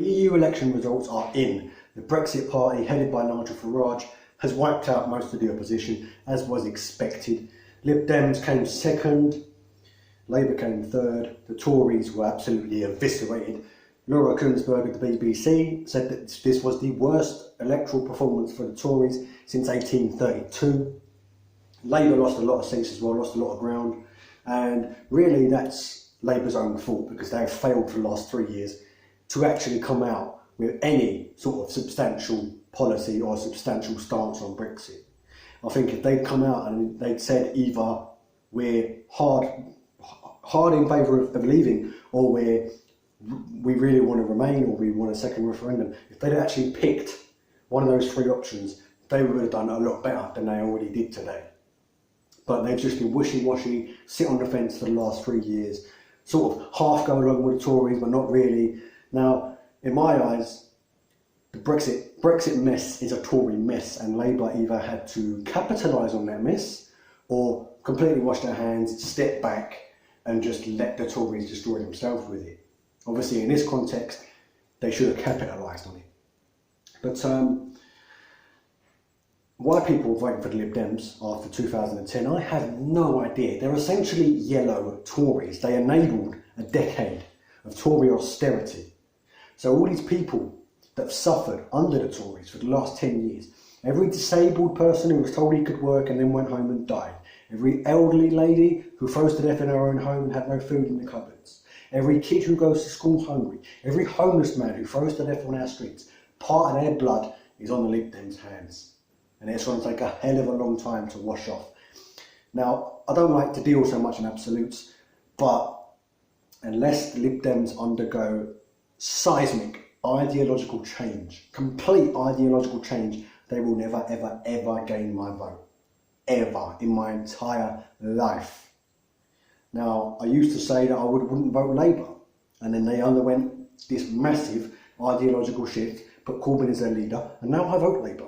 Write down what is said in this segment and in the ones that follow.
The EU election results are in. The Brexit Party, headed by Nigel Farage, has wiped out most of the opposition, as was expected. Lib Dems came second, Labour came third, the Tories were absolutely eviscerated. Laura Kuenssberg of the BBC said that this was the worst electoral performance for the Tories since 1832. Labour lost a lot of seats as well, lost a lot of ground, and really that's Labour's own fault because they have failed for the last 3 years to actually come out with any sort of substantial policy or substantial stance on Brexit. I think if they'd come out and they'd said either we're hard in favour of leaving, or we really want to remain, or we want a second referendum, if they'd actually picked one of those three options, they would have done a lot better than they already did today. But they've just been wishy-washy, sit on the fence for the last 3 years, sort of half go along with the Tories, but not really. Now, in my eyes, the Brexit mess is a Tory mess, and Labour either had to capitalise on that mess or completely wash their hands, step back and just let the Tories destroy themselves with it. Obviously, in this context, they should have capitalised on it. But why people voted for the Lib Dems after 2010, I have no idea. They're essentially yellow Tories. They enabled a decade of Tory austerity. So all these people that have suffered under the Tories for the last 10 years, every disabled person who was told he could work and then went home and died, every elderly lady who froze to death in her own home and had no food in the cupboards, every kid who goes to school hungry, every homeless man who froze to death on our streets, part of their blood is on the Lib Dems' hands. And it's going to take a hell of a long time to wash off. Now, I don't like to deal so much in absolutes, but unless the Lib Dems undergo seismic ideological change, complete ideological change, they will never, ever, ever gain my vote. Ever in my entire life. Now, I used to say that I wouldn't vote Labour, and then they underwent this massive ideological shift, put Corbyn as their leader, and now I vote Labour.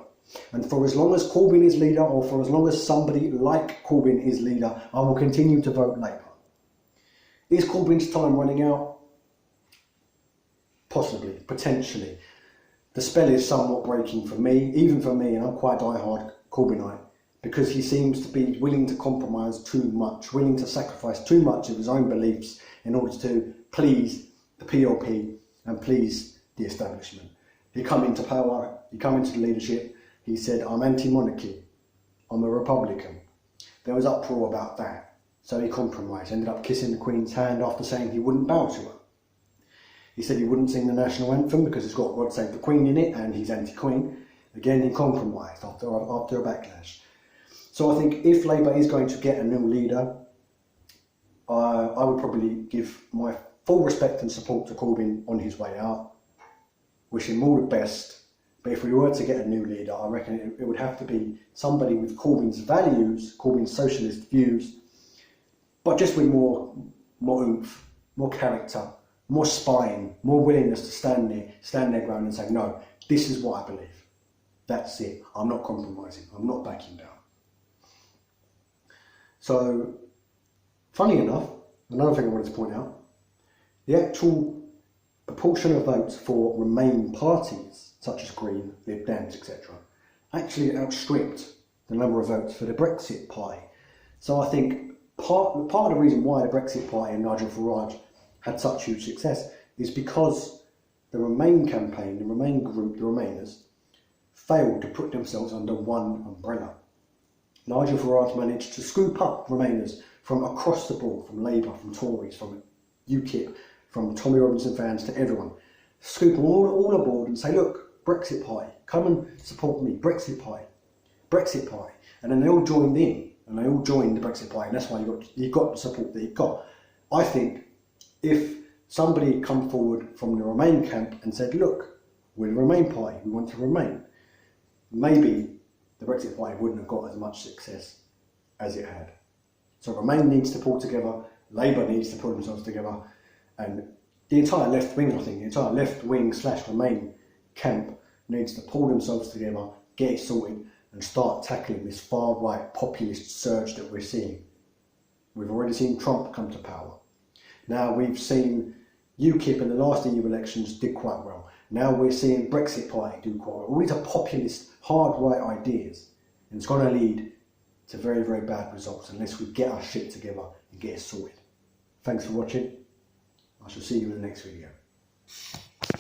And for as long as Corbyn is leader, or for as long as somebody like Corbyn is leader, I will continue to vote Labour. Is Corbyn's time running out? Possibly, potentially. The spell is somewhat breaking for me, even for me, and I'm quite die-hard Corbynite, because he seems to be willing to compromise too much, willing to sacrifice too much of his own beliefs in order to please the PLP and please the establishment. He come into power, he come into the leadership, he said, I'm anti-monarchy, I'm a Republican. There was uproar about that, so he compromised, ended up kissing the Queen's hand after saying he wouldn't bow to her. He said he wouldn't sing the national anthem because it's got God Save the Queen in it, and he's anti-Queen. Again, he compromised after a backlash. So I think if Labour is going to get a new leader, I would probably give my full respect and support to Corbyn on his way out. Wish him all the best. But if we were to get a new leader, I reckon it would have to be somebody with Corbyn's values, Corbyn's socialist views, but just with more oomph, more character, more spine, more willingness to stand their ground and say, no, this is what I believe. That's it. I'm not compromising. I'm not backing down. So, funny enough, another thing I wanted to point out, the actual proportion of votes for Remain parties, such as Green, Lib Dems, etc., actually outstripped the number of votes for the Brexit Party. So I think part of the reason why the Brexit Party and Nigel Farage had such huge success is because the Remain campaign, the Remain group, the Remainers, failed to put themselves under one umbrella. Nigel Farage managed to scoop up Remainers from across the board, from Labour, from Tories, from UKIP, from Tommy Robinson fans to everyone. Scoop them all aboard and say, look, Brexit Party, come and support me, Brexit Party, Brexit Party. And then they all joined in, and they all joined the Brexit Party, and that's why you got the support that you got. I think if somebody had come forward from the Remain camp and said, look, we're the Remain Party, we want to remain, maybe the Brexit Party wouldn't have got as much success as it had. So Remain needs to pull together, Labour needs to pull themselves together, and the entire left wing, I think, the entire left wing / Remain camp needs to pull themselves together, get it sorted, and start tackling this far right populist surge that we're seeing. We've already seen Trump come to power. Now we've seen UKIP in the last EU elections did quite well. Now we're seeing Brexit Party do quite well. All these are populist, hard right ideas. And it's going to lead to very, very bad results unless we get our shit together and get it sorted. Thanks for watching. I shall see you in the next video.